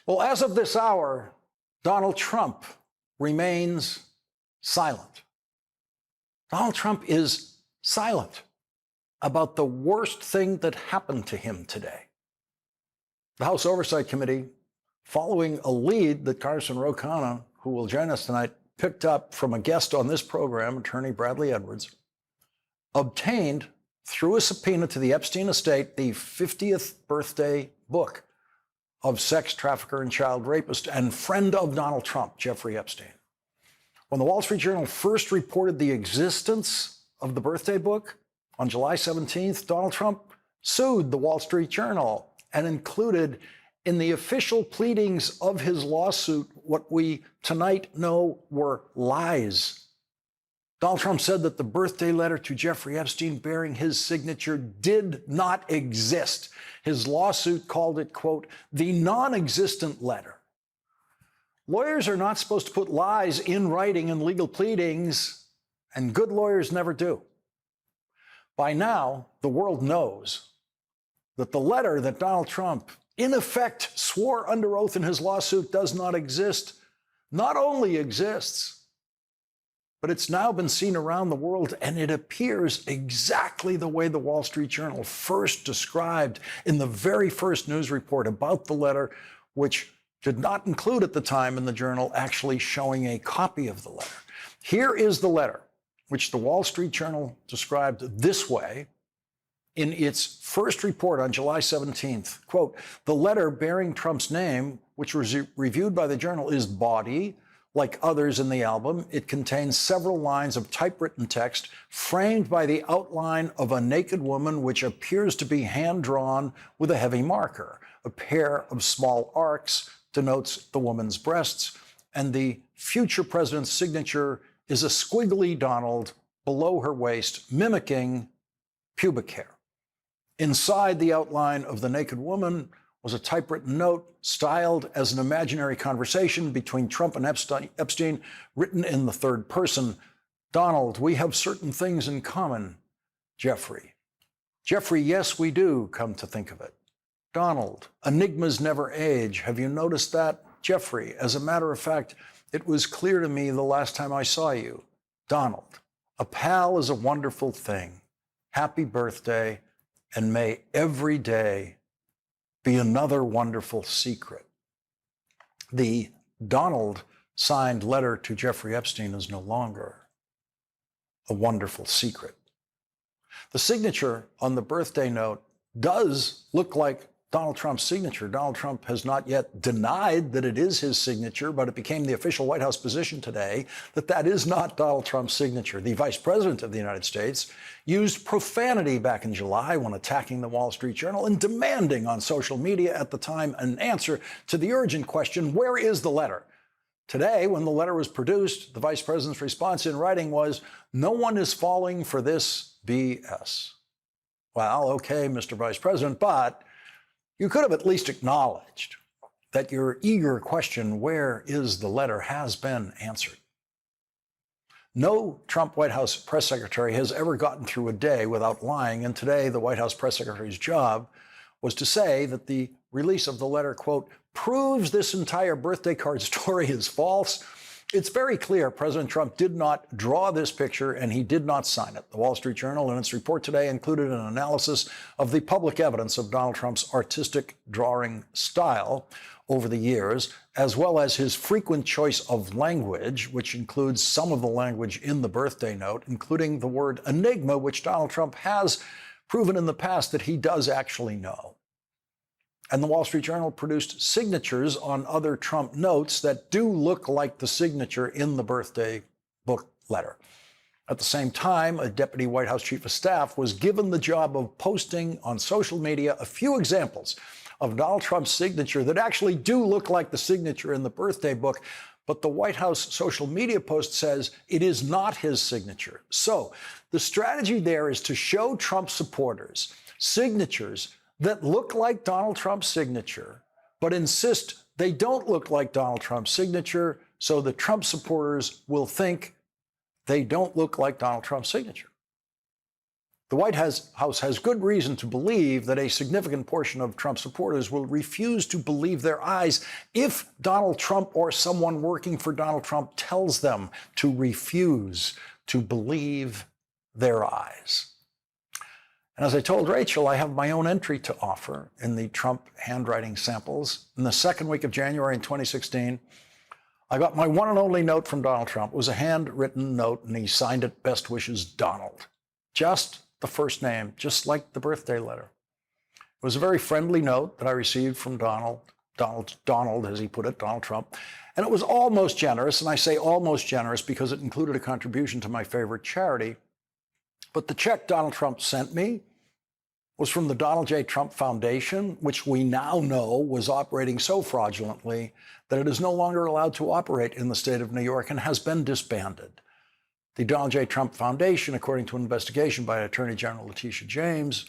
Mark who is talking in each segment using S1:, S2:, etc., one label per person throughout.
S1: Well, as of this hour, Donald Trump remains silent. Donald Trump is silent about the worst thing that happened to him today. The House Oversight Committee, following a lead that Congressman Ro Khanna, who will join us tonight, picked up from a guest on this program, attorney Bradley Edwards, obtained through a subpoena to the Epstein estate the 50th birthday book of sex trafficker and child rapist and friend of Donald Trump, Jeffrey Epstein. When the Wall Street Journal first reported the existence of the birthday book on July 17th, Donald Trump sued the Wall Street Journal and included in the official pleadings of his lawsuit what we tonight know were lies. Donald Trump said that the birthday letter to Jeffrey Epstein bearing his signature did not exist. His lawsuit called it, quote, the non-existent letter. Lawyers are not supposed to put lies in writing in legal pleadings, and good lawyers never do. By now, the world knows that the letter that Donald Trump, in effect, swore under oath in his lawsuit does not exist, not only exists, but it's now been seen around the world, and it appears exactly the way the Wall Street Journal first described in the very first news report about the letter, which did not include at the time in the Journal actually showing a copy of the letter. Here is the letter, which the Wall Street Journal described this way in its first report on July 17th. Quote, the letter bearing Trump's name, which was reviewed by the Journal, is bawdy. Like others in the album, it contains several lines of typewritten text framed by the outline of a naked woman, which appears to be hand-drawn with a heavy marker. A pair of small arcs denotes the woman's breasts, and the future president's signature is a squiggly Donald below her waist, mimicking pubic hair. Inside the outline of the naked woman was a typewritten note styled as an imaginary conversation between Trump and Epstein, written in the third person. Donald, we have certain things in common. Jeffrey. Jeffrey, yes, we do, come to think of it. Donald, enigmas never age. Have you noticed that? Jeffrey, as a matter of fact, it was clear to me the last time I saw you. Donald, a pal is a wonderful thing. Happy birthday, and may every day be another wonderful secret. The Donald signed letter to Jeffrey Epstein is no longer a wonderful secret. The signature on the birthday note does look like Donald Trump's signature. Donald Trump has not yet denied that it is his signature, but it became the official White House position today that that is not Donald Trump's signature. The Vice President of the United States used profanity back in July when attacking the Wall Street Journal and demanding on social media at the time an answer to the urgent question, where is the letter? Today, when the letter was produced, the Vice President's response in writing was, no one is falling for this BS. Well, okay, Mr. Vice President, but you could have at least acknowledged that your eager question, where is the letter, has been answered. No Trump White House press secretary has ever gotten through a day without lying, and today the White House press secretary's job was to say that the release of the letter, quote, proves this entire birthday card story is false. It's very clear President Trump did not draw this picture and he did not sign it. The Wall Street Journal, in its report today, included an analysis of the public evidence of Donald Trump's artistic drawing style over the years, as well as his frequent choice of language, which includes some of the language in the birthday note, including the word enigma, which Donald Trump has proven in the past that he does actually know. And the Wall Street Journal produced signatures on other Trump notes that do look like the signature in the birthday book letter. At the same time, a deputy White House chief of staff was given the job of posting on social media a few examples of Donald Trump's signature that actually do look like the signature in the birthday book, but the White House social media post says it is not his signature. So the strategy there is to show Trump supporters signatures that look like Donald Trump's signature, but insist they don't look like Donald Trump's signature, so the Trump supporters will think they don't look like Donald Trump's signature. The White House has good reason to believe that a significant portion of Trump supporters will refuse to believe their eyes if Donald Trump or someone working for Donald Trump tells them to refuse to believe their eyes. And as I told Rachel, I have my own entry to offer in the Trump handwriting samples. In the second week of January in 2016, I got my one and only note from Donald Trump. It was a handwritten note, and he signed it, "Best wishes, Donald." Just the first name, just like the birthday letter. It was a very friendly note that I received from Donald, as he put it, Donald Trump. And it was almost generous, and I say almost generous because it included a contribution to my favorite charity. But the check Donald Trump sent me was from the Donald J. Trump Foundation, which we now know was operating so fraudulently that it is no longer allowed to operate in the state of New York and has been disbanded. The Donald J. Trump Foundation, according to an investigation by Attorney General Letitia James,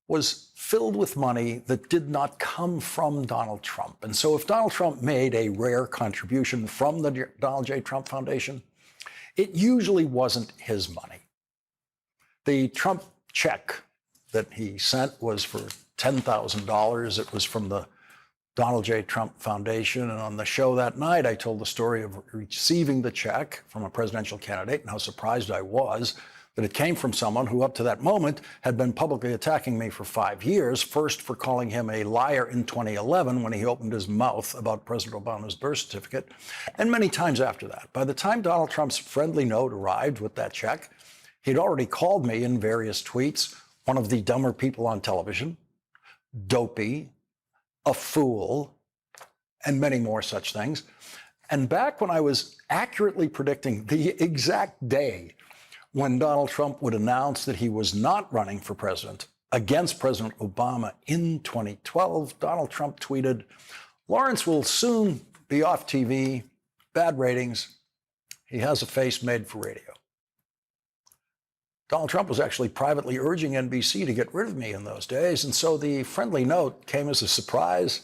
S1: was filled with money that did not come from Donald Trump. And so if Donald Trump made a rare contribution from the Donald J. Trump Foundation, it usually wasn't his money. The Trump check that he sent was for $10,000. It was from the Donald J. Trump Foundation. And on the show that night, I told the story of receiving the check from a presidential candidate and how surprised I was that it came from someone who up to that moment had been publicly attacking me for 5 years, first for calling him a liar in 2011 when he opened his mouth about President Obama's birth certificate, and many times after that. By the time Donald Trump's friendly note arrived with that check, he'd already called me in various tweets one of the dumber people on television, dopey, a fool, and many more such things. And back when I was accurately predicting the exact day when Donald Trump would announce that he was not running for president against President Obama in 2012, Donald Trump tweeted, "Lawrence will soon be off TV, bad ratings. He has a face made for radio." Donald Trump was actually privately urging NBC to get rid of me in those days. And so the friendly note came as a surprise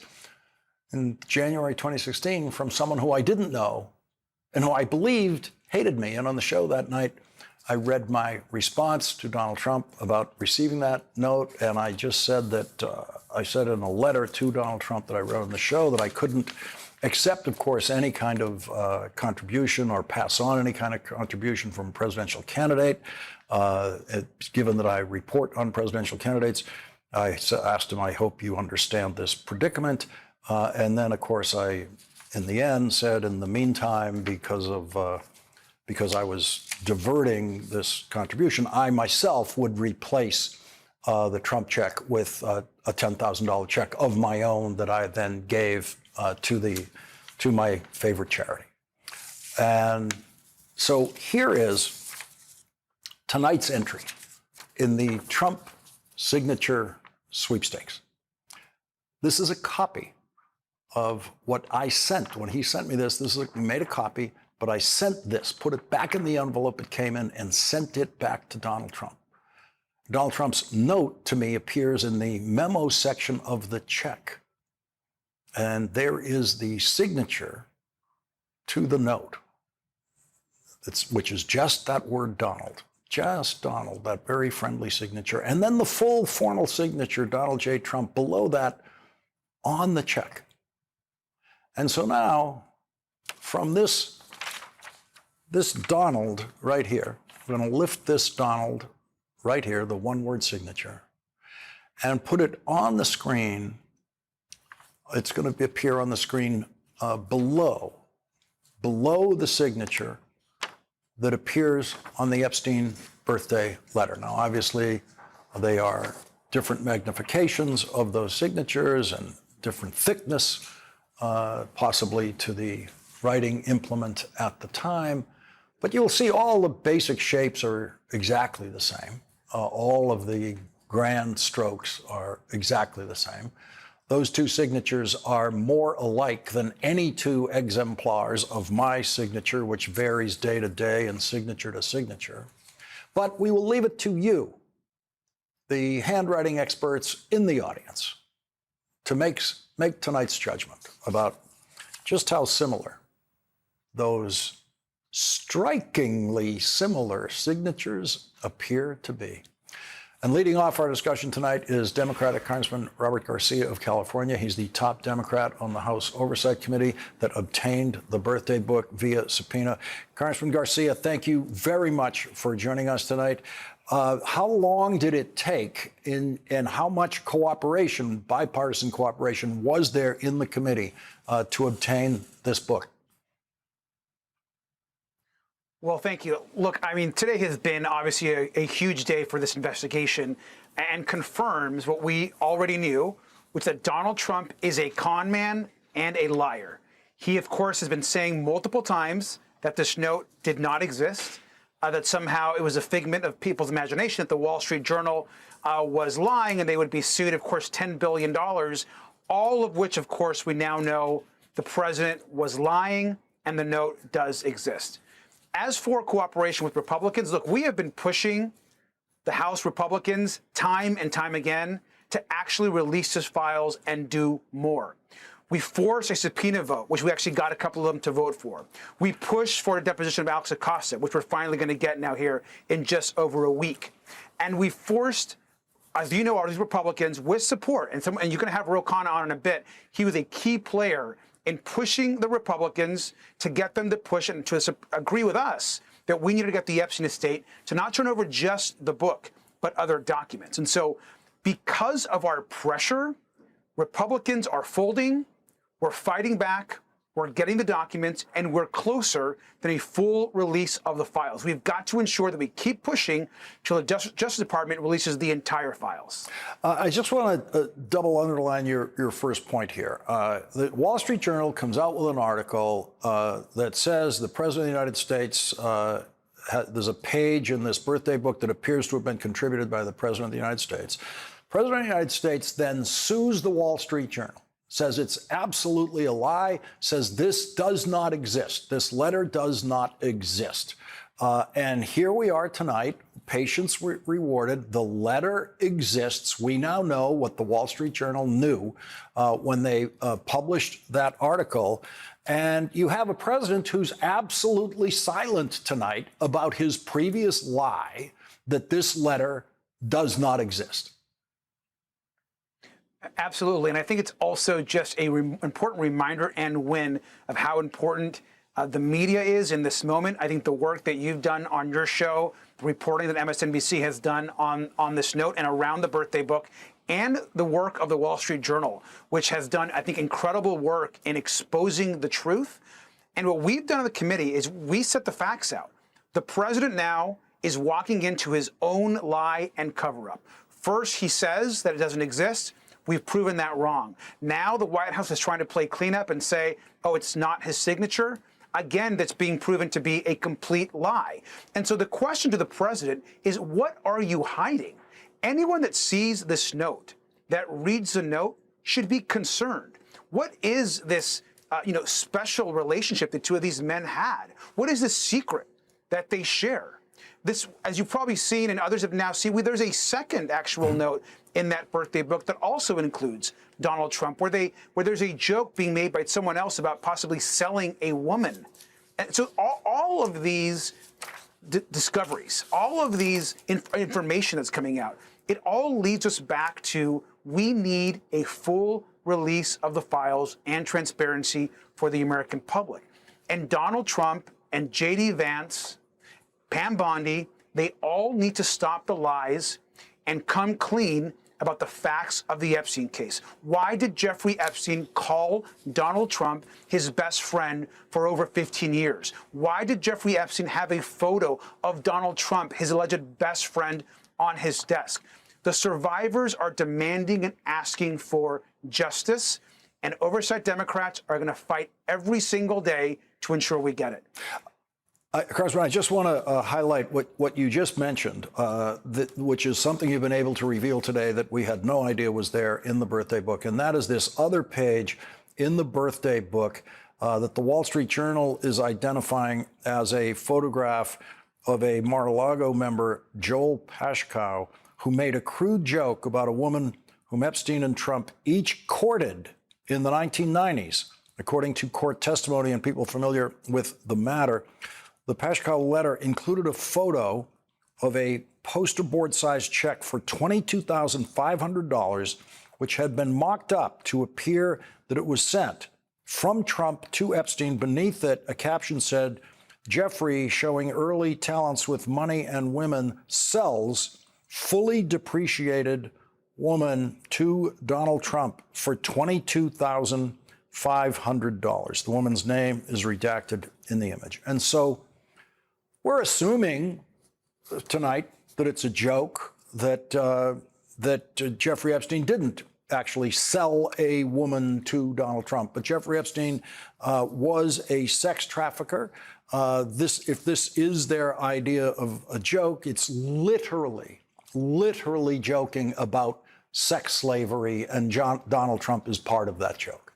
S1: in January 2016 from someone who I didn't know and who I believed hated me. And on the show that night, I read my response to Donald Trump about receiving that note. And I just said that I said in a letter to Donald Trump that I wrote on the show that I couldn't accept, of course, any kind of contribution or pass on any kind of contribution from a presidential candidate. Given that I report on presidential candidates, I asked him, "I hope you understand this predicament." And then, of course, I, in the end, said, in the meantime, because I was diverting this contribution, I myself would replace the Trump check with a $10,000 check of my own that I then gave to my favorite charity. And so here is tonight's entry in the Trump signature sweepstakes. This is a copy of what I sent. When he sent me this, we made a copy, but I sent this, put it back in the envelope it came in, and sent it back to Donald Trump. Donald Trump's note to me appears in the memo section of the check. And there is the signature to the note, which is just that word Donald. Just Donald, that very friendly signature. And then the full formal signature, Donald J. Trump, below that on the check. And so now, from this Donald right here, I'm going to lift this Donald right here, the one-word signature, and put it on the screen. It's going to appear on the screen below the signature that appears on the Epstein birthday letter. Now, obviously, they are different magnifications of those signatures and different thickness, possibly to the writing implement at the time. But you'll see all the basic shapes are exactly the same. All of the grand strokes are exactly the same. Those two signatures are more alike than any two exemplars of my signature, which varies day to day and signature to signature. But we will leave it to you, the handwriting experts in the audience, to make tonight's judgment about just how similar those strikingly similar signatures appear to be. And leading off our discussion tonight is Democratic Congressman Robert Garcia of California. He's the top Democrat on the House Oversight Committee that obtained the birthday book via subpoena. Congressman Garcia, thank you very much for joining us tonight. How long did it take and how much cooperation, bipartisan cooperation, was there in the committee to obtain this book?
S2: Well, thank you. Look, I mean, today has been obviously a huge day for this investigation and confirms what we already knew, which is that Donald Trump is a con man and a liar. He, of course, has been saying multiple times that this note did not exist, that somehow it was a figment of people's imagination, that the Wall Street Journal was lying and they would be sued, of course, $10 billion, all of which, of course, we now know the president was lying and the note does exist. As for cooperation with Republicans, look, we have been pushing the House Republicans time and time again to actually release his files and do more. We forced a subpoena vote, which we actually got a couple of them to vote for. We pushed for a deposition of Alex Acosta, which we're finally going to get now here in just over a week. And we forced, as you know, all these Republicans with support, and you're going to have Ro Khanna on in a bit. He was a key player in pushing the Republicans to get them to push and to agree with us that we needed to get the Epstein estate to not turn over just the book, but other documents. And so because of our pressure, Republicans are folding, we're fighting back, we're getting the documents, and we're closer than a full release of the files. We've got to ensure that we keep pushing till the Justice Department releases the entire files.
S1: I just want to double underline your first point here. The Wall Street Journal comes out with an article that says the President of the United States, there's a page in this birthday book that appears to have been contributed by the President of the United States. The President of the United States then sues the Wall Street Journal, says it's absolutely a lie, says this does not exist. This letter does not exist. And here we are tonight, patience rewarded. The letter exists. We now know what the Wall Street Journal knew when they published that article. And you have a president who's absolutely silent tonight about his previous lie that this letter does not exist.
S2: Absolutely. And I think it's also just an important reminder and win of how important the media is in this moment. I think the work that you've done on your show, the reporting that MSNBC has done on this note and around the birthday book, and the work of the Wall Street Journal, which has done, I think, incredible work in exposing the truth. And what we've done on the committee is we set the facts out. The president now is walking into his own lie and cover up. First, he says that it doesn't exist. We've proven that wrong. Now the White House is trying to play cleanup and say, oh, it's not his signature. Again, that's being proven to be a complete lie. And so the question to the president is, what are you hiding? Anyone that sees this note, that reads the note, should be concerned. What is this special relationship the two of these men had? What is the secret that they share? This, as you've probably seen and others have now seen, there's a second actual note in that birthday book that also includes Donald Trump, where there's a joke being made by someone else about possibly selling a woman. And so all of these discoveries, all of these information that's coming out, it all leads us back to we need a full release of the files and transparency for the American public. And Donald Trump and J.D. Vance, Pam Bondi, they all need to stop the lies and come clean about the facts of the Epstein case. Why did Jeffrey Epstein call Donald Trump his best friend for over 15 years? Why did Jeffrey Epstein have a photo of Donald Trump, his alleged best friend, on his desk? The survivors are demanding and asking for justice, and oversight Democrats are going to fight every single day to ensure we get it.
S1: Congressman, I just want to highlight what you just mentioned, which is something you've been able to reveal today that we had no idea was there in the birthday book. And that is this other page in the birthday book that the Wall Street Journal is identifying as a photograph of a Mar-a-Lago member, Joel Pashkow, who made a crude joke about a woman whom Epstein and Trump each courted in the 1990s, according to court testimony and people familiar with the matter. The Pashkow letter included a photo of a poster board sized check for $22,500, which had been mocked up to appear that it was sent from Trump to Epstein. Beneath it, a caption said, Jeffrey, showing early talents with money and women, sells fully depreciated woman to Donald Trump for $22,500. The woman's name is redacted in the image. And so we're assuming tonight that it's a joke, that Jeffrey Epstein didn't actually sell a woman to Donald Trump. But Jeffrey Epstein was a sex trafficker. If this is their idea of a joke, it's literally joking about sex slavery, and Donald Trump is part of that joke.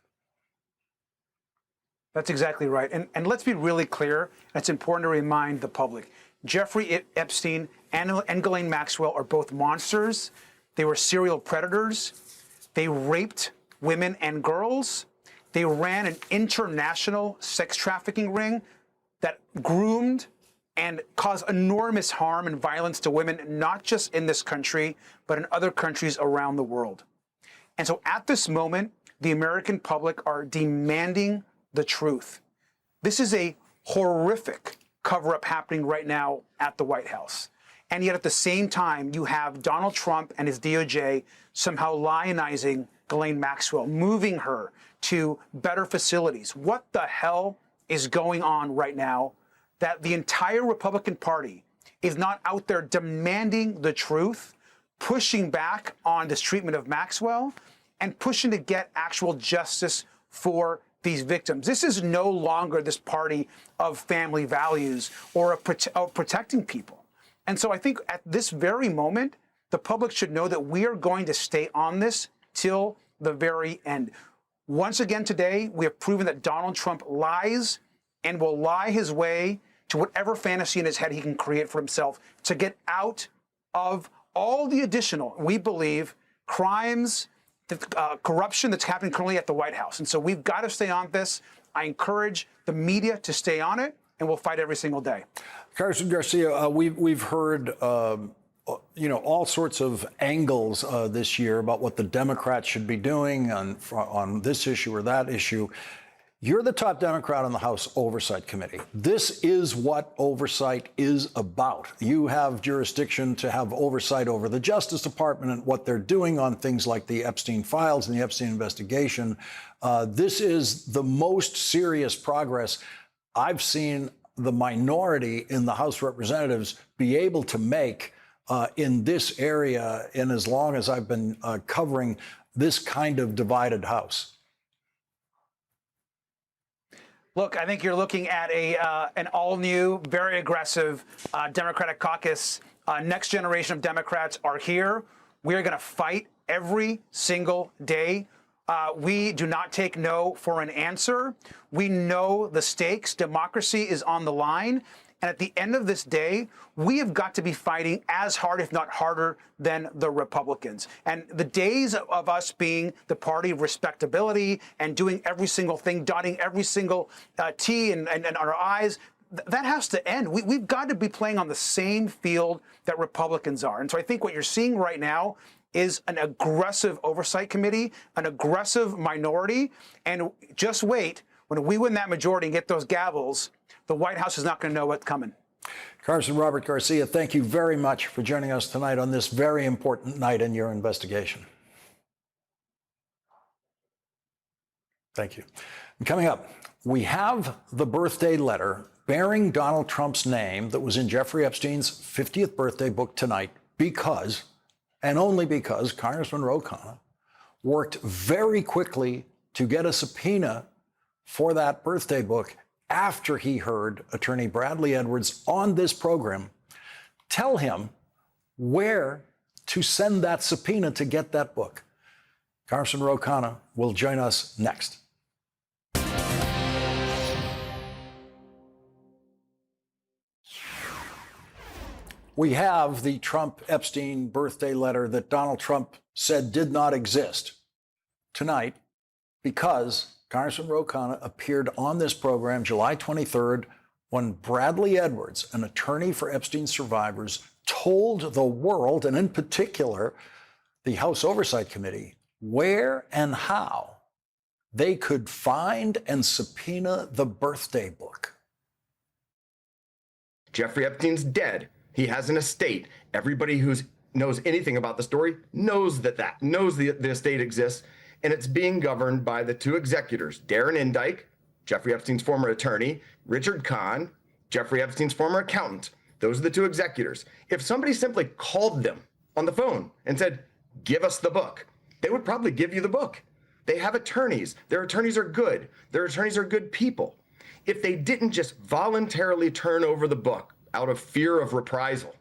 S2: That's exactly right. And let's be really clear, it's important to remind the public, Jeffrey Epstein and Ghislaine Maxwell are both monsters. They were serial predators. They raped women and girls. They ran an international sex trafficking ring that groomed and caused enormous harm and violence to women, not just in this country, but in other countries around the world. And so at this moment, the American public are demanding the truth. This is a horrific cover-up happening right now at the White House. And yet at the same time, you have Donald Trump and his DOJ somehow lionizing Ghislaine Maxwell, moving her to better facilities. What the hell is going on right now that the entire Republican Party is not out there demanding the truth, pushing back on this treatment of Maxwell, and pushing to get actual justice for these victims? This is no longer this party of family values or of protecting people. And so I think at this very moment, the public should know that we are going to stay on this till the very end. Once again today, we have proven that Donald Trump lies and will lie his way to whatever fantasy in his head he can create for himself to get out of all the additional, we believe, crimes, the corruption that's happening currently at the White House. And so we've got to stay on this. I encourage the media to stay on it, and we'll fight every single day.
S1: Congressman Garcia, we've heard all sorts of angles this year about what the Democrats should be doing on this issue or that issue. You're the top Democrat on the House Oversight Committee. This is what oversight is about. You have jurisdiction to have oversight over the Justice Department and what they're doing on things like the Epstein files and the Epstein investigation. This is the most serious progress I've seen the minority in the House of Representatives be able to make in this area in as long as I've been covering this kind of divided House.
S2: Look, I think you're looking at an all-new, very aggressive Democratic caucus. Next generation of Democrats are here. We are going to fight every single day. We do not take no for an answer. We know the stakes. Democracy is on the line. And at the end of this day, we have got to be fighting as hard, if not harder, than the Republicans. And the days of us being the party of respectability and doing every single thing, dotting every single T and our I's, that has to end. We've got to be playing on the same field that Republicans are. And so I think what you're seeing right now is an aggressive oversight committee, an aggressive minority. And just wait, when we win that majority and get those gavels, the White House is not going to know what's coming.
S1: Congressman Robert Garcia, thank you very much for joining us tonight on this very important night in your investigation. Thank you. And coming up, we have the birthday letter bearing Donald Trump's name that was in Jeffrey Epstein's 50th birthday book tonight because, and only because, Congressman Ro Khanna worked very quickly to get a subpoena for that birthday book after he heard Attorney Bradley Edwards on this program tell him where to send that subpoena to get that book. Congressman Ro Khanna will join us next. We have the Trump-Epstein birthday letter that Donald Trump said did not exist tonight because Congressman Ro Khanna appeared on this program July 23rd when Bradley Edwards, an attorney for Epstein survivors, told the world, and in particular the House Oversight Committee, where and how they could find and subpoena the birthday book.
S3: Jeffrey Epstein's dead. He has an estate. Everybody who knows anything about the story knows knows the estate exists, and it's being governed by the two executors, Darren Indyke, Jeffrey Epstein's former attorney, Richard Kahn, Jeffrey Epstein's former accountant. Those are the two executors. If somebody simply called them on the phone and said, "Give us the book," they would probably give you the book. They have attorneys. Their attorneys are good. Their attorneys are good people. If they didn't just voluntarily turn over the book out of fear of reprisal,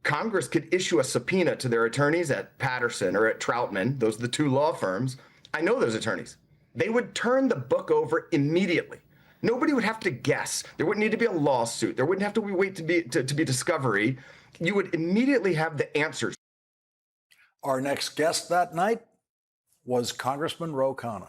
S3: Congress could issue a subpoena to their attorneys at Patterson or at Troutman. Those are the two law firms. I know those attorneys. They would turn the book over immediately. Nobody would have to guess. There wouldn't need to be a lawsuit. There wouldn't have to wait to be discovery. You would immediately have the answers.
S1: Our next guest that night was Congressman Ro Khanna.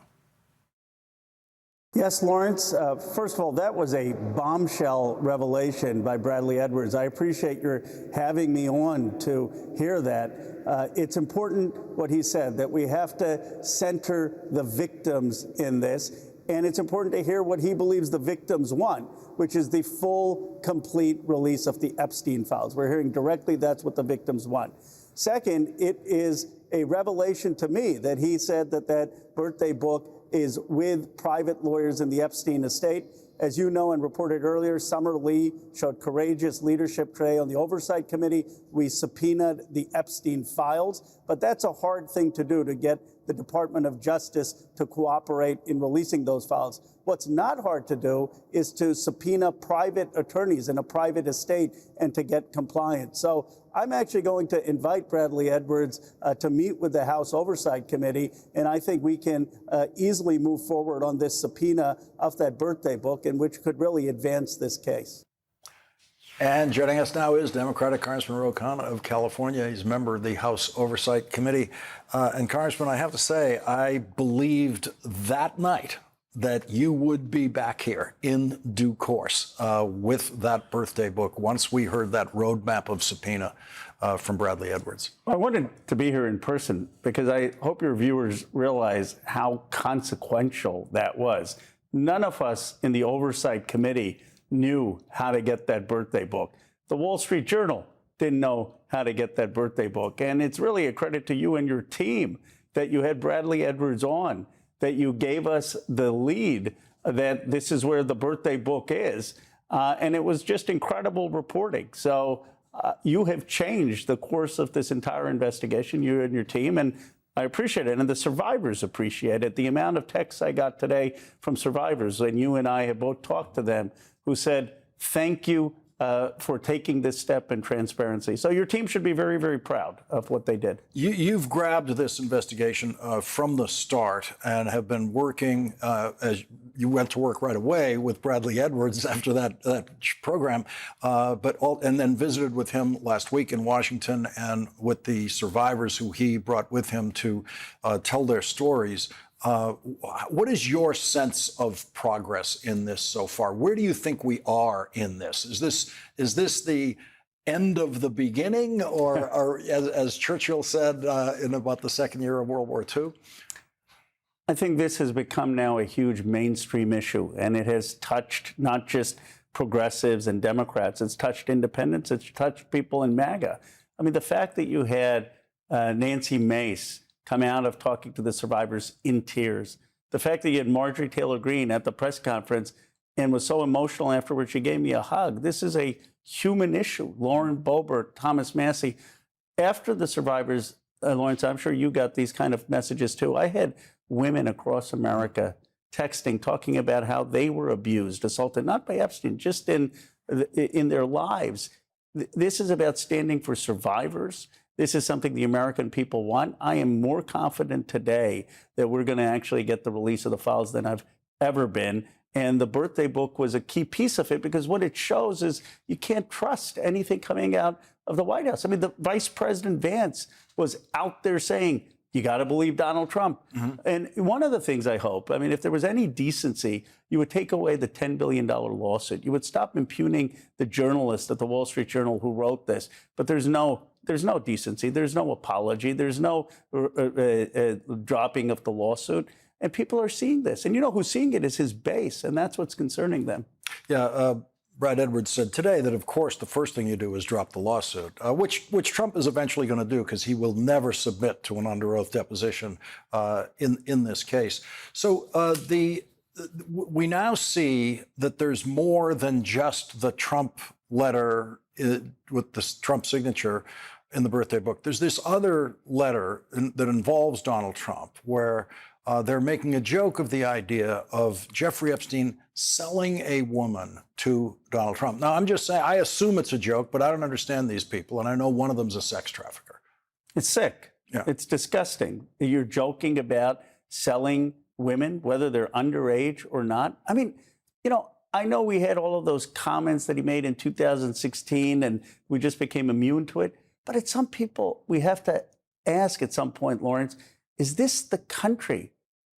S4: Yes, Lawrence. First of all, that was a bombshell revelation by Bradley Edwards. I appreciate your having me on to hear that. It's important what he said, that we have to center the victims in this. And it's important to hear what he believes the victims want, which is the full, complete release of the Epstein files. We're hearing directly that's what the victims want. Second, it is a revelation to me that he said that that birthday book is with private lawyers in the Epstein estate. As you know and reported earlier, Summer Lee showed courageous leadership today on the Oversight Committee. We subpoenaed the Epstein files, but that's a hard thing to do, to get the Department of Justice to cooperate in releasing those files. What's not hard to do is to subpoena private attorneys in a private estate and to get compliance. So I'm actually going to invite Bradley Edwards to meet with the House Oversight Committee, and I think we can easily move forward on this subpoena of that birthday book, and which could really advance this case.
S1: And joining us now is Democratic Congressman Ro Khanna of California. He's a member of the House Oversight Committee. And Congressman, I have to say, I believed that night that you would be back here in due course with that birthday book once we heard that roadmap of subpoena from Bradley Edwards.
S4: I wanted to be here in person because I hope your viewers realize how consequential that was. None of us in the Oversight Committee knew how to get that birthday book. The Wall Street Journal didn't know how to get that birthday book. And it's really a credit to you and your team that you had Bradley Edwards on, that you gave us the lead that this is where the birthday book is. And it was just incredible reporting. So you have changed the course of this entire investigation, you and your team, and I appreciate it. And the survivors appreciate it. The amount of texts I got today from survivors, and you and I have both talked to them, who said, thank you for taking this step in transparency. So your team should be very, very proud of what they did.
S1: You've grabbed this investigation from the start and have been working, as you went to work right away with Bradley Edwards after that program, and then visited with him last week in Washington and with the survivors who he brought with him to tell their stories. What is your sense of progress in this so far? Where do you think we are in this? Is this the end of the beginning, or as Churchill said in about the second year of World War II?
S4: I think this has become now a huge mainstream issue, and it has touched not just progressives and Democrats. It's touched independents. It's touched people in MAGA. I mean, the fact that you had Nancy Mace come out of talking to the survivors in tears. The fact that you had Marjorie Taylor Greene at the press conference and was so emotional afterwards, she gave me a hug. This is a human issue. Lauren Boebert, Thomas Massie. After the survivors, Lawrence, I'm sure you got these kind of messages too. I had women across America texting, talking about how they were abused, assaulted, not by Epstein, just in their lives. This is about standing for survivors. This is something the American people want. I am more confident today that we're going to actually get the release of the files than I've ever been. And the birthday book was a key piece of it, because what it shows is you can't trust anything coming out of the White House. I mean, the Vice President Vance was out there saying, you got to believe Donald Trump. And one of the things I hope, I mean, if there was any decency, you would take away the $10 billion lawsuit. You would stop impugning the journalist at the Wall Street Journal who wrote this. But there's no decency. There's no apology. There's no dropping of the lawsuit. And people are seeing this. And you know who's seeing it is his base. And that's what's concerning them.
S1: Yeah, Brad Edwards said today that, of course, the first thing you do is drop the lawsuit, which Trump is eventually going to do because he will never submit to an under oath deposition in this case. So we now see that there's more than just the Trump letter with the Trump signature in the birthday book. There's this other letter that involves Donald Trump where they're making a joke of the idea of Jeffrey Epstein selling a woman to Donald Trump. Now, I'm just saying, I assume it's a joke, but I don't understand these people. And I know one of them's a sex trafficker.
S4: It's sick.
S1: Yeah.
S4: It's disgusting. You're joking about selling women, whether they're underage or not. I mean, you know, I know we had all of those comments that he made in 2016 and we just became immune to it. But at some people, we have to ask at some point, Lawrence, is this the country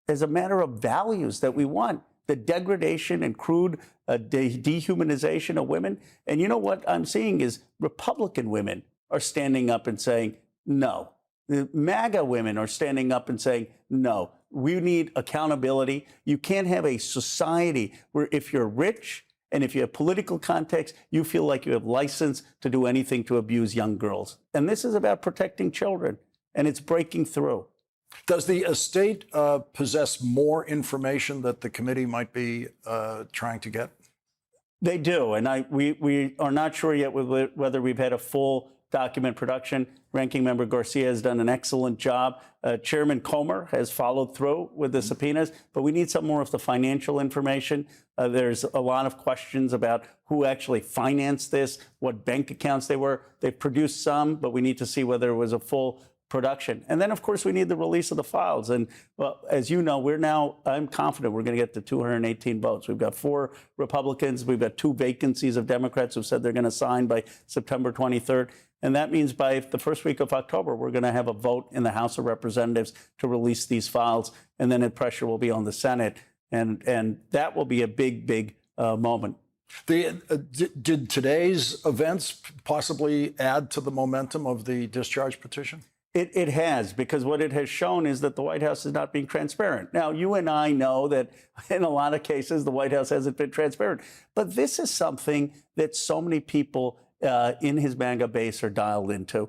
S4: as a matter of values that we want? The degradation and crude dehumanization of women. And you know what I'm seeing is Republican women are standing up and saying, no. The MAGA women are standing up and saying, no, we need accountability. You can't have a society where if you're rich and if you have political context, you feel like you have license to do anything to abuse young girls. And this is about protecting children, and it's breaking through.
S1: Does the estate possess more information that the committee might be trying to get?
S4: They do, and we are not sure yet whether we've had a full document production. Ranking Member Garcia has done an excellent job. Chairman Comer has followed through with the subpoenas, but we need some more of the financial information. There's a lot of questions about who actually financed this, what bank accounts they were. They've produced some, but we need to see whether it was a full production. And then, of course, we need the release of the files. And well, as you know, I'm confident we're going to get to 218 votes. We've got 4 Republicans. We've got 2 vacancies of Democrats who said they're going to sign by September 23rd. And that means by the first week of October, we're going to have a vote in the House of Representatives to release these files. And then the pressure will be on the Senate. And that will be a big moment.
S1: Did today's events possibly add to the momentum of the discharge petition?
S4: It has, because what it has shown is that the White House is not being transparent. Now, you and I know that in a lot of cases, the White House hasn't been transparent. But this is something that so many people in his MAGA base are dialed into.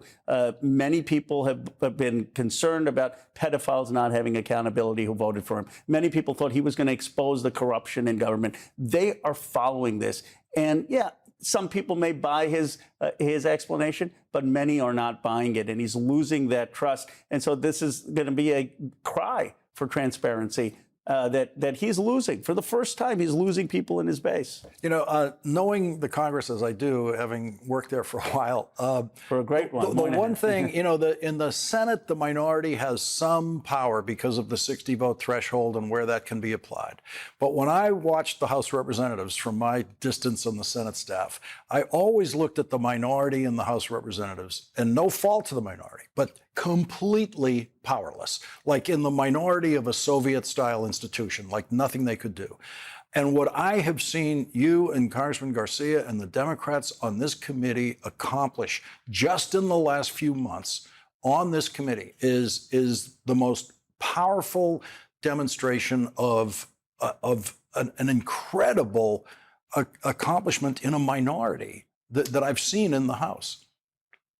S4: Many people have been concerned about pedophiles not having accountability who voted for him. Many people thought he was going to expose the corruption in government. They are following this. And yeah, some people may buy his explanation, but many are not buying it, and he's losing that trust. And so this is going to be a cry for transparency that he's losing. For the first time, he's losing people in his base. You
S1: know, knowing the Congress as I do, having worked there for a while.
S4: For a great one.
S1: The one thing, you know, in the Senate, the minority has some power because of the 60-vote threshold and where that can be applied. But when I watched the House of Representatives from my distance on the Senate staff, I always looked at the minority in the House of Representatives, and no fault to the minority, but completely powerless, like in the minority of a Soviet-style institution, like nothing they could do. And what I have seen you and Congressman Garcia and the Democrats on this committee accomplish just in the last few months on this committee is the most powerful demonstration of an incredible accomplishment in a minority that I've seen in the House.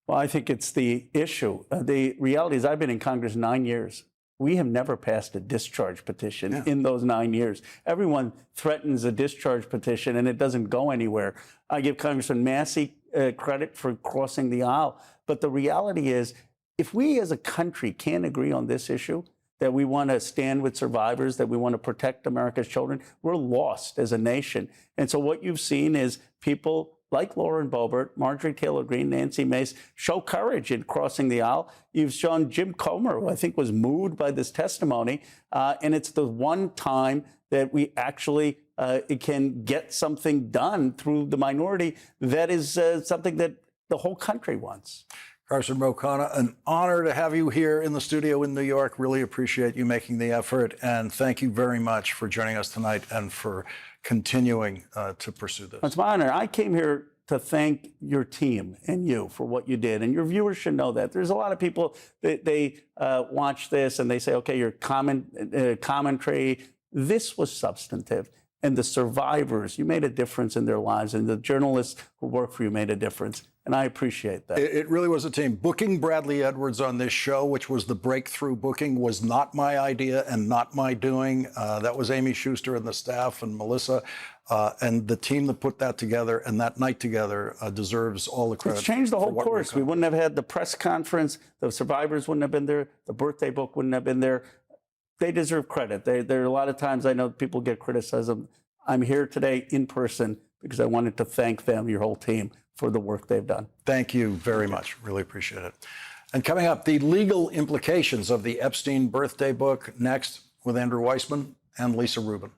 S4: Well, I think it's the issue. The reality is I've been in Congress 9 years. We have never passed a discharge petition in those 9 years. Everyone threatens a discharge petition, and it doesn't go anywhere. I give Congressman Massey credit for crossing the aisle. But the reality is, if we as a country can't agree on this issue, that we want to stand with survivors, that we want to protect America's children, we're lost as a nation. And so what you've seen is people like Lauren Boebert, Marjorie Taylor Greene, Nancy Mace, show courage in crossing the aisle. You've shown Jim Comer, who I think was moved by this testimony, and it's the one time that we actually can get something done through the minority that is something that the whole country wants.
S1: Carson Mokana, an honor to have you here in the studio in New York. Really appreciate you making the effort. And thank you very much for joining us tonight and for continuing to pursue this.
S4: It's my honor. I came here to thank your team and you for what you did. And your viewers should know that. There's a lot of people that they watch this and they say, okay, your commentary, this was substantive. And the survivors, you made a difference in their lives. And the journalists who work for you made a difference. And I appreciate that.
S1: It really was a team. Booking Bradley Edwards on this show, which was the breakthrough booking, was not my idea and not my doing. That was Amy Schuster and the staff and Melissa. And the team that put that together and that night together deserves all the credit.
S4: It's changed the whole course. We wouldn't have had the press conference. The survivors wouldn't have been there. The birthday book wouldn't have been there. They deserve credit. There are a lot of times I know people get criticism. I'm here today in person because I wanted to thank them, your whole team, for the work they've done.
S1: Thank you very much. Really appreciate it. And coming up, the legal implications of the Epstein birthday book, next with Andrew Weissmann and Lisa Rubin.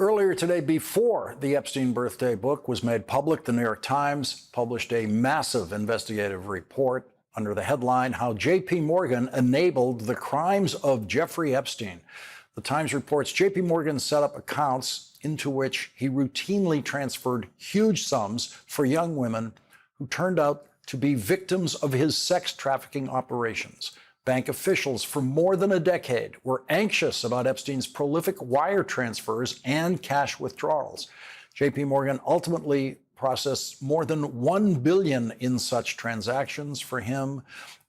S1: Earlier today, before the Epstein birthday book was made public, the New York Times published a massive investigative report under the headline, How J.P. Morgan Enabled the Crimes of Jeffrey Epstein. The Times reports J.P. Morgan set up accounts into which he routinely transferred huge sums for young women who turned out to be victims of his sex trafficking operations. Bank officials for more than a decade were anxious about Epstein's prolific wire transfers and cash withdrawals. J.P. Morgan ultimately processed more than $1 billion in such transactions for him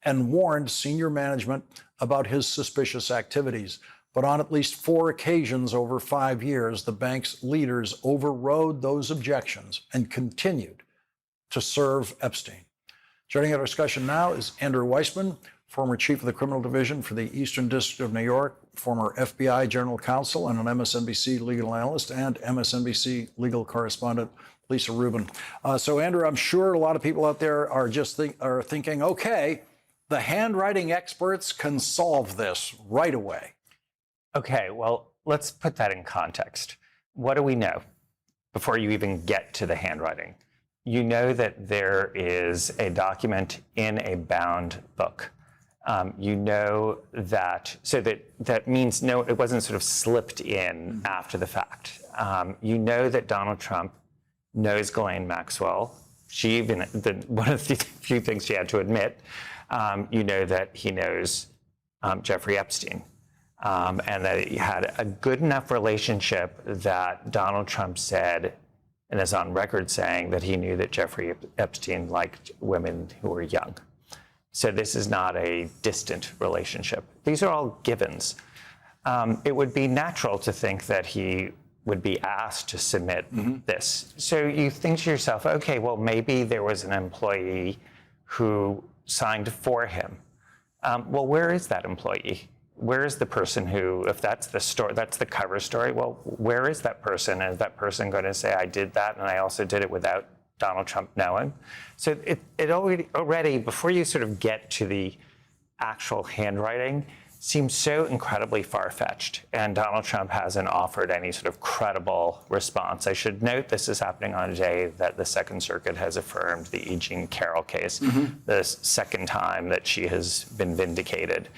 S1: and warned senior management about his suspicious activities. But on at least 4 occasions over 5 years, the bank's leaders overrode those objections and continued to serve Epstein. Joining our discussion now is Andrew Weissmann, former chief of the criminal division for the Eastern District of New York, former FBI general counsel and an MSNBC legal analyst, and MSNBC legal correspondent Lisa Rubin. So Andrew, I'm sure a lot of people out there are just thinking, okay, the handwriting experts can solve this right away.
S5: Okay, well, let's put that in context. What do we know before you even get to the handwriting? You know that there is a document in a bound book. You know that, so that means no, it wasn't sort of slipped in after the fact. You know that Donald Trump knows Ghislaine Maxwell. She even, one of the few things she had to admit, you know that he knows Jeffrey Epstein. And that he had a good enough relationship that Donald Trump said, and is on record saying, that he knew that Jeffrey Epstein liked women who were young. So this is not a distant relationship. These are all givens. It would be natural to think that he would be asked to submit this. So you think to yourself, okay, well, maybe there was an employee who signed for him. Well, where is that employee? Where is the person who, if that's the story, that's the cover story, well, where is that person? And is that person going to say, I did that and I also did it without Donald Trump knowing? So it already, before you sort of get to the actual handwriting, seems so incredibly far-fetched. And Donald Trump hasn't offered any sort of credible response. I should note this is happening on a day that the Second Circuit has affirmed the E. Jean Carroll case, the second time that she has been vindicated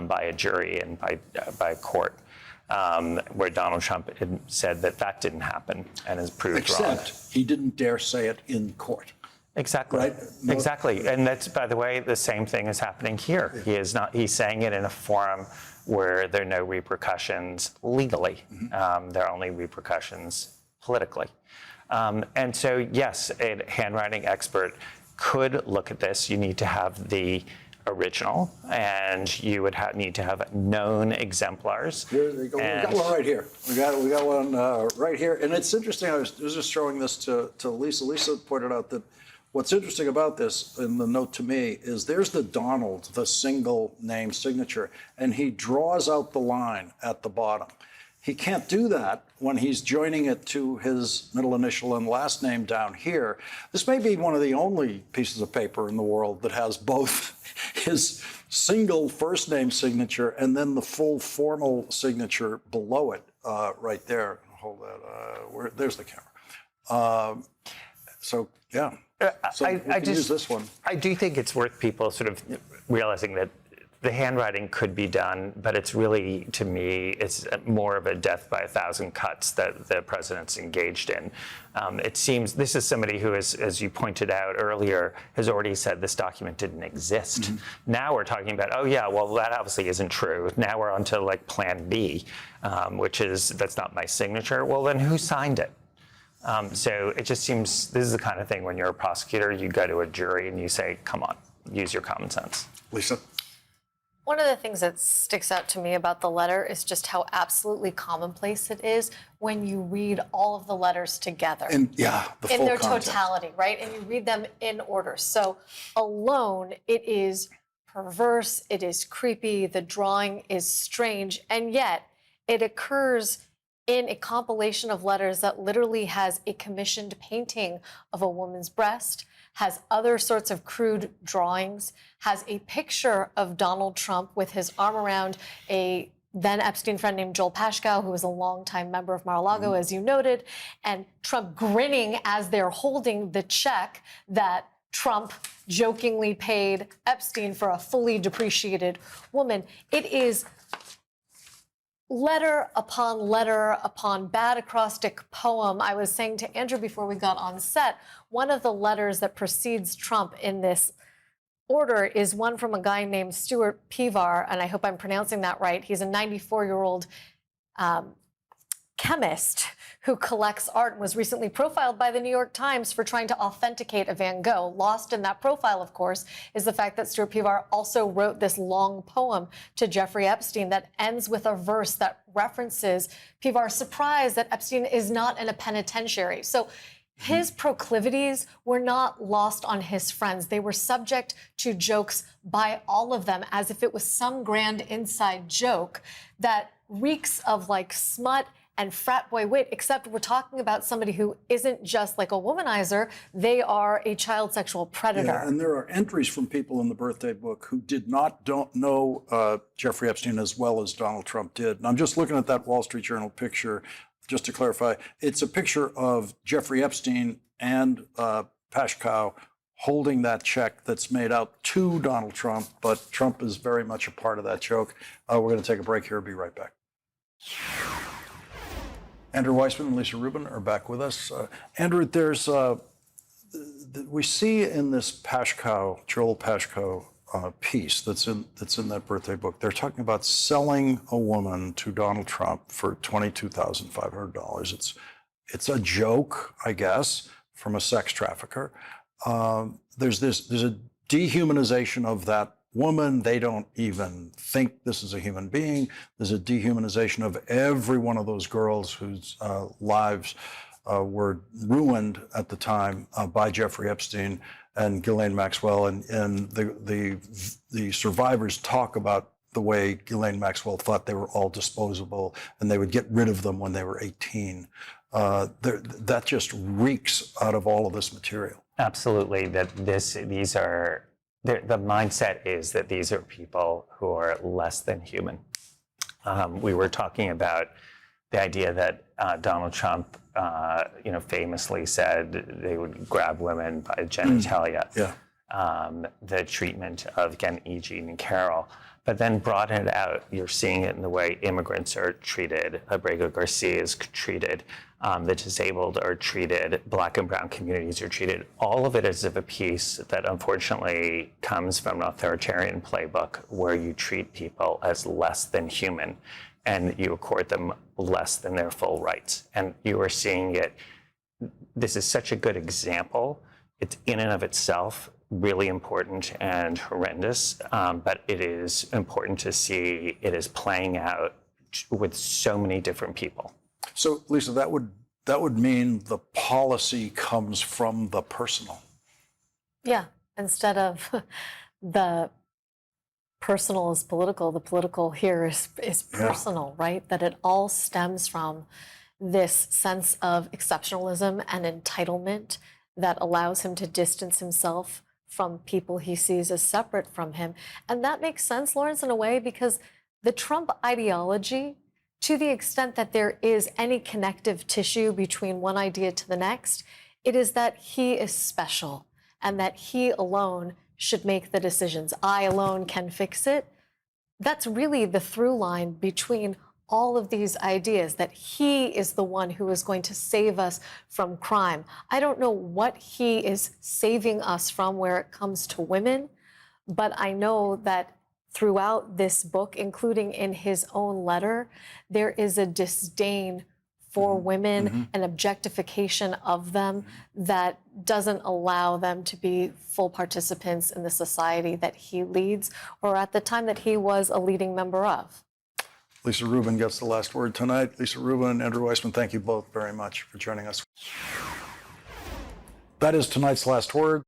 S5: by a jury and by a court, where Donald Trump had said that didn't happen and has proved wrong.
S1: Except he didn't dare say it in court.
S5: Exactly.
S1: Right? No.
S5: Exactly. And that's, by the way, the same thing is happening here. He's saying it in a forum where there are no repercussions legally. There are only repercussions politically. And so, yes, a handwriting expert could look at this. You need to have the original, and you would need to have known exemplars.
S1: Here we go. We got one right here. We got one right here. And it's interesting. I was just showing this to Lisa. Lisa pointed out that what's interesting about this in the note to me is there's the Donald, the single name signature, and he draws out the line at the bottom. He can't do that when he's joining it to his middle initial and last name down here. This may be one of the only pieces of paper in the world that has both his single first name signature and then the full formal signature below it right there. hold that. There's the camera. So yeah. So we can use this one.
S5: I do think it's worth people sort of realizing that the handwriting could be done, but it's really, to me, it's more of a death by a thousand cuts that the president's engaged in. It seems this is somebody who, as you pointed out earlier, has already said this document didn't exist. Mm-hmm. Now we're talking about, oh yeah, well that obviously isn't true. Now we're on to like Plan B, which is that's not my signature. Well then who signed it? So it just seems this is the kind of thing when you're a prosecutor, you go to a jury and you say, come on, use your common sense.
S1: Lisa?
S6: One of the things that sticks out to me about the letter is just how absolutely commonplace it is when you read all of the letters together.
S1: And yeah, the full
S6: in their
S1: context.
S6: totality, right? And you read them in order. So alone, it is perverse, it is creepy, the drawing is strange, and yet it occurs in a compilation of letters that literally has a commissioned painting of a woman's breast, has other sorts of crude drawings, has a picture of Donald Trump with his arm around a then Epstein friend named Joel Pashkow, who was a longtime member of Mar-a-Lago, as you noted, and Trump grinning as they're holding the check that Trump jokingly paid Epstein for a fully depreciated woman. It is letter upon bad acrostic poem. I was saying to Andrew before we got on set, one of the letters that precedes Trump in this order is one from a guy named Stuart Pivar, and I hope I'm pronouncing that right. He's a 94-year-old chemist who collects art and was recently profiled by the New York Times for trying to authenticate a Van Gogh. Lost in that profile, of course, is the fact that Stuart Pivar also wrote this long poem to Jeffrey Epstein that ends with a verse that references Pivar's surprise that Epstein is not in a penitentiary. So his proclivities were not lost on his friends. They were subject to jokes by all of them as if it was some grand inside joke that reeks of like smut and frat boy wit, except we're talking about somebody who isn't just like a womanizer, they are a child sexual predator.
S1: Yeah, and there are entries from people in the birthday book who don't know Jeffrey Epstein as well as Donald Trump did. And I'm just looking at that Wall Street Journal picture, just to clarify, it's a picture of Jeffrey Epstein and Pashkow holding that check that's made out to Donald Trump, but Trump is very much a part of that joke. We're going to take a break here. Be right back. Andrew Weissmann and Lisa Rubin are back with us. Andrew, there's we see in this Joel Pashkow piece that's in that birthday book, they're talking about selling a woman to Donald Trump for $22,500. It's a joke, I guess, from a sex trafficker. There's a dehumanization of that woman. They don't even think this is a human being. There's a dehumanization of every one of those girls whose lives were ruined at the time by Jeffrey Epstein and Ghislaine Maxwell. And the survivors talk about the way Ghislaine Maxwell thought they were all disposable and they would get rid of them when they were 18. That just reeks out of all of this material.
S5: Absolutely, that these are. The mindset is that these are people who are less than human. We were talking about the idea that Donald Trump, famously said they would grab women by genitalia.
S1: Yeah.
S5: The treatment of, again, E. Jean and Carroll, but then broaden it out. You're seeing it in the way immigrants are treated, Abrego Garcia is treated, the disabled are treated, Black and brown communities are treated. All of it is of a piece that unfortunately comes from an authoritarian playbook where you treat people as less than human and you accord them less than their full rights. And you are seeing it. This is such a good example. It's in and of itself really important and horrendous, but it is important to see it is playing out with so many different people.
S1: So, Lisa, that would mean the policy comes from the personal.
S6: Yeah, instead of the personal is political, the political here is personal, right? That it all stems from this sense of exceptionalism and entitlement that allows him to distance himself from people he sees as separate from him. And that makes sense, Lawrence, in a way, because the Trump ideology to the extent that there is any connective tissue between one idea to the next, it is that he is special and that he alone should make the decisions. I alone can fix it. That's really the through line between all of these ideas, that he is the one who is going to save us from crime. I don't know what he is saving us from where it comes to women, but I know that throughout this book, including in his own letter, there is a disdain for women, an objectification of them that doesn't allow them to be full participants in the society that he leads, or at the time that he was a leading member of.
S1: Lisa Rubin gets the last word tonight. Lisa Rubin and Andrew Weissman, thank you both very much for joining us. That is tonight's last word.